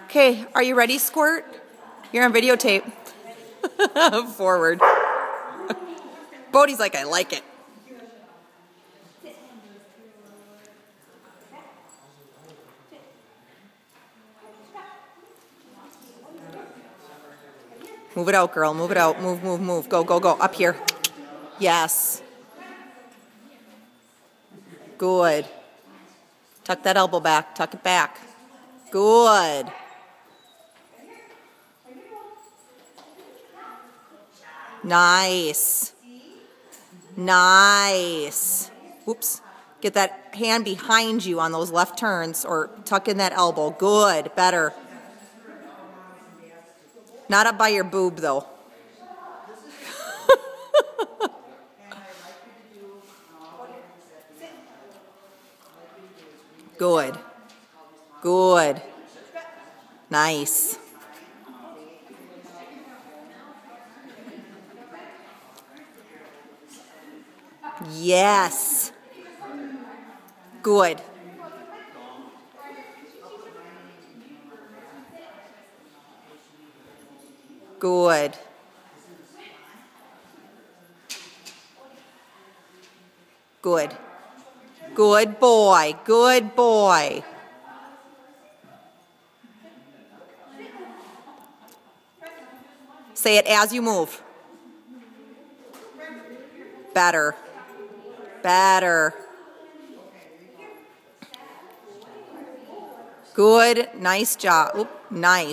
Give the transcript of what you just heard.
Okay, are you ready, Squirt? You're on videotape. Forward. Bodie's like, I like it. Move it out, girl. Move it out. Move, move, move. Go, go, go. Up here. Yes. Good. Tuck that elbow back. Tuck it back. Good. Nice. Nice. Oops. Get that hand behind you on those left turns or tuck in that elbow. Good. Better. Not up by your boob, though. Good. Good. Nice. Yes. Good. Good. Good. Good boy. Good boy. Say it as you move. Better. Better. Good. Nice job. Oop, nice.